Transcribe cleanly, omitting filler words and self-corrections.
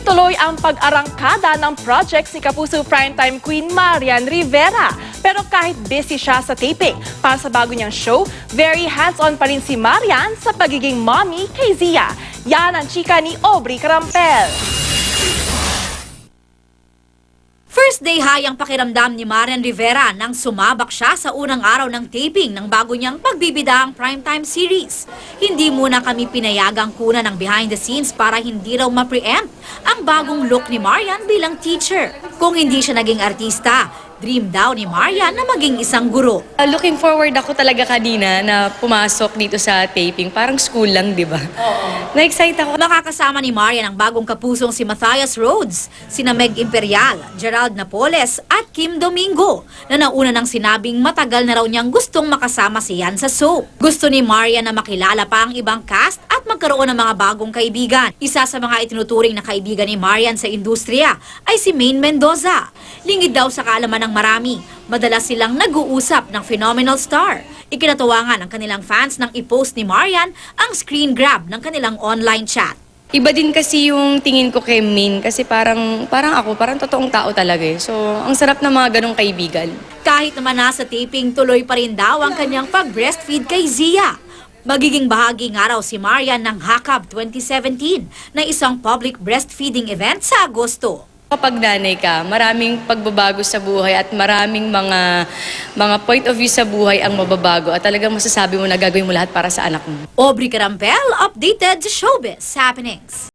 tuloy ang pag-arangkada ng projects ni Kapuso Primetime Queen Marian Rivera. Pero kahit busy siya sa taping para sa bago niyang show, very hands-on pa rin si Marian sa pagiging mommy kay Zia. Yan ang chika ni Aubrey Carampel. First day high ang pakiramdam ni Marian Rivera nang sumabak siya sa unang araw ng taping ng bago niyang pagbibidahang primetime series. Hindi muna kami pinayagang kuna ng behind the scenes para hindi raw ma-preempt ang bagong look ni Marian bilang teacher. Kung hindi siya naging artista, dream daw ni Marian na maging isang guro. Looking forward ako talaga kanina na pumasok dito sa taping. Parang school lang, di ba? Oo. Na-excite ako. Makakasama ni Marian ang bagong kapusong si Matthias Rhodes, sina Meg Imperial, Gerald Napoles at Kim Domingo na nauna nang sinabing matagal na raw niyang gustong makasama si Yan sa soap. Gusto ni Marian na makilala pa ang ibang cast at magkaroon ng mga bagong kaibigan. Isa sa mga itinuturing na kaibigan ni Marian sa industriya ay si Maine Mendoza. Lingid daw sa kaalaman ng marami, madalas silang nag-uusap ng phenomenal star. Ikinatawangan ng kanilang fans nang i-post ni Marian ang screen grab ng kanilang online chat. Iba din kasi yung tingin ko kay Min kasi parang totoong tao talaga eh. So, ang sarap ng mga ganong kaibigan. Kahit naman nasa taping, tuloy pa rin daw ang kanyang pag-breastfeed kay Zia. Magiging bahagi nga raw si Marian ng Hakab 2017 na isang public breastfeeding event sa Agosto. Kapag nanay ka, maraming pagbabago sa buhay at maraming mga point of view sa buhay ang mababago at talagang masasabi mo na gagawin mo lahat para sa anak mo. Aubrey Carampel, updated sa Showbiz Happenings.